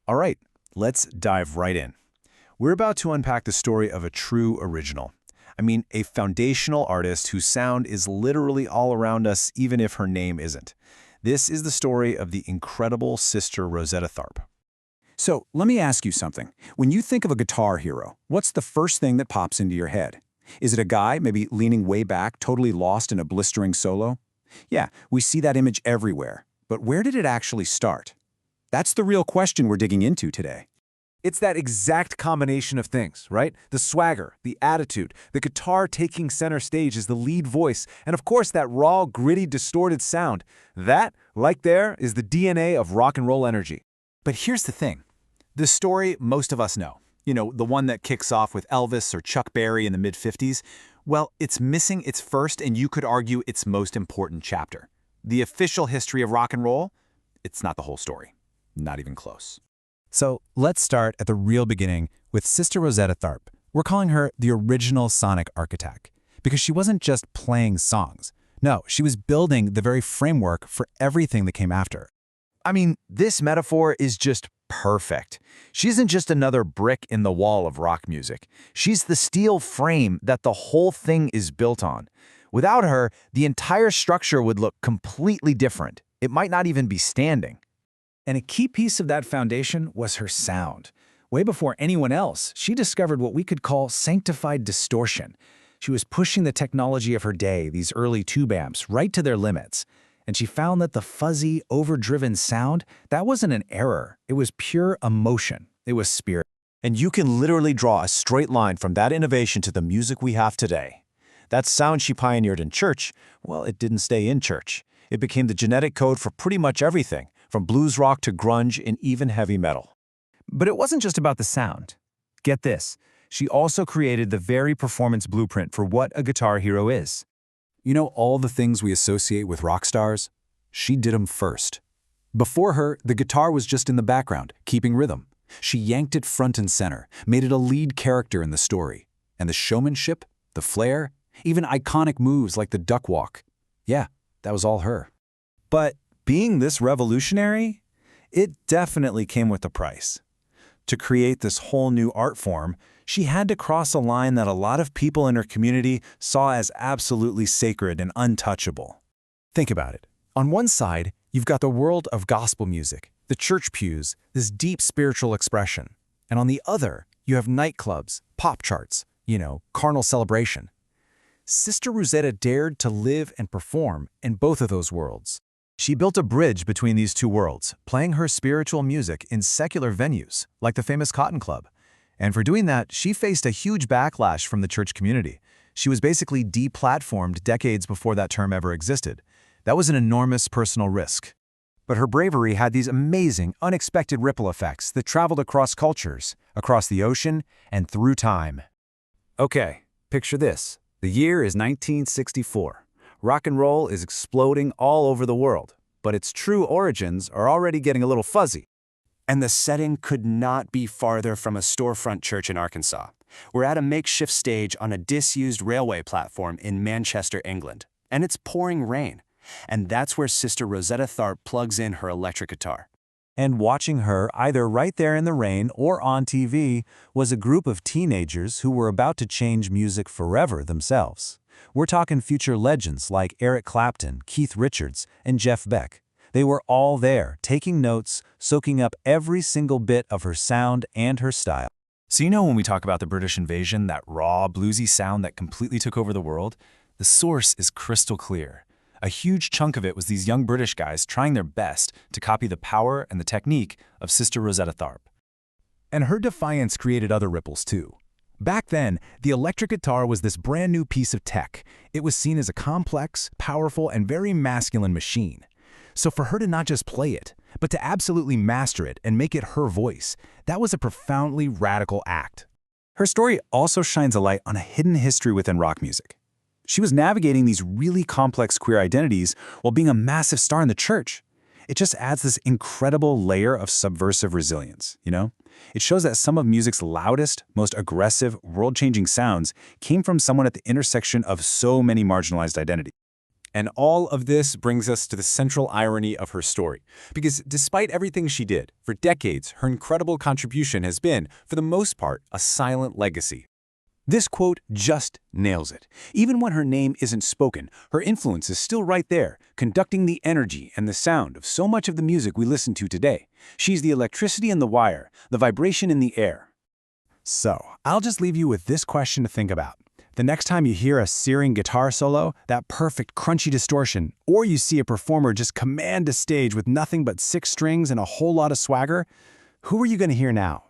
All right, let's dive right in. We're about to unpack the story of a true original. I mean, a foundational artist whose sound is literally all around us, even if her name isn't. This is the story of the incredible Sister Rosetta Tharpe. So let me ask you something. When you think of a guitar hero, what's the first thing that pops into your head? Is it a guy maybe leaning way back, totally lost in a blistering solo? Yeah, we see that image everywhere. But where did it actually start? That's the real question we're digging into today. It's that exact combination of things, right? The swagger, the attitude, the guitar taking center stage as the lead voice, and of course that raw, gritty, distorted sound. That, like there, is the DNA of rock and roll energy. But here's the thing. The story most of us know, the one that kicks off with Elvis or Chuck Berry in the mid-50s, well, it's missing its first and you could argue its most important chapter. The official history of rock and roll, it's not the whole story. Not even close. So let's start at the real beginning with Sister Rosetta Tharpe. We're calling her the original sonic architect because she wasn't just playing songs. No, she was building the very framework for everything that came after. I mean, this metaphor is just perfect. She isn't just another brick in the wall of rock music. She's the steel frame that the whole thing is built on. Without her, the entire structure would look completely different. It might not even be standing. And a key piece of that foundation was her sound. Way before anyone else, she discovered what we could call sanctified distortion. She was pushing the technology of her day, these early tube amps, right to their limits. And she found that the fuzzy, overdriven sound, that wasn't an error. It was pure emotion. It was spirit. And you can literally draw a straight line from that innovation to the music we have today. That sound she pioneered in church, well, it didn't stay in church. It became the genetic code for pretty much everything, from blues rock to grunge and even heavy metal. But it wasn't just about the sound. Get this, she also created the very performance blueprint for what a guitar hero is. You know all the things we associate with rock stars? She did them first. Before her, the guitar was just in the background, keeping rhythm. She yanked it front and center, made it a lead character in the story. And the showmanship, the flair, even iconic moves like the duck walk. Yeah, that was all her. But being this revolutionary, it definitely came with a price. To create this whole new art form, she had to cross a line that a lot of people in her community saw as absolutely sacred and untouchable. Think about it. On one side, you've got the world of gospel music, the church pews, this deep spiritual expression. And on the other, you have nightclubs, pop charts, carnal celebration. Sister Rosetta dared to live and perform in both of those worlds. She built a bridge between these two worlds, playing her spiritual music in secular venues, like the famous Cotton Club. And for doing that, she faced a huge backlash from the church community. She was basically deplatformed decades before that term ever existed. That was an enormous personal risk. But her bravery had these amazing, unexpected ripple effects that traveled across cultures, across the ocean, and through time. Okay, picture this. The year is 1964. Rock and roll is exploding all over the world, but its true origins are already getting a little fuzzy. And the setting could not be farther from a storefront church in Arkansas. We're at a makeshift stage on a disused railway platform in Manchester, England, and it's pouring rain. And that's where Sister Rosetta Tharpe plugs in her electric guitar. And watching her, either right there in the rain or on TV, was a group of teenagers who were about to change music forever themselves. We're talking future legends like Eric Clapton, Keith Richards, and Jeff Beck. They were all there, taking notes, soaking up every single bit of her sound and her style. So when we talk about the British invasion, that raw, bluesy sound that completely took over the world, the source is crystal clear. A huge chunk of it was these young British guys trying their best to copy the power and the technique of Sister Rosetta Tharpe. And her defiance created other ripples too. Back then, the electric guitar was this brand new piece of tech. It was seen as a complex, powerful, and very masculine machine. So for her to not just play it, but to absolutely master it and make it her voice, that was a profoundly radical act. Her story also shines a light on a hidden history within rock music. She was navigating these really complex queer identities while being a massive star in the church. It just adds this incredible layer of subversive resilience, It shows that some of music's loudest, most aggressive, world-changing sounds came from someone at the intersection of so many marginalized identities. And all of this brings us to the central irony of her story. Because despite everything she did, for decades, her incredible contribution has been, for the most part, a silent legacy. This quote just nails it. Even when her name isn't spoken, her influence is still right there, conducting the energy and the sound of so much of the music we listen to today. She's the electricity in the wire, the vibration in the air. So, I'll just leave you with this question to think about. The next time you hear a searing guitar solo, that perfect crunchy distortion, or you see a performer just command a stage with nothing but 6 strings and a whole lot of swagger, who are you going to hear now?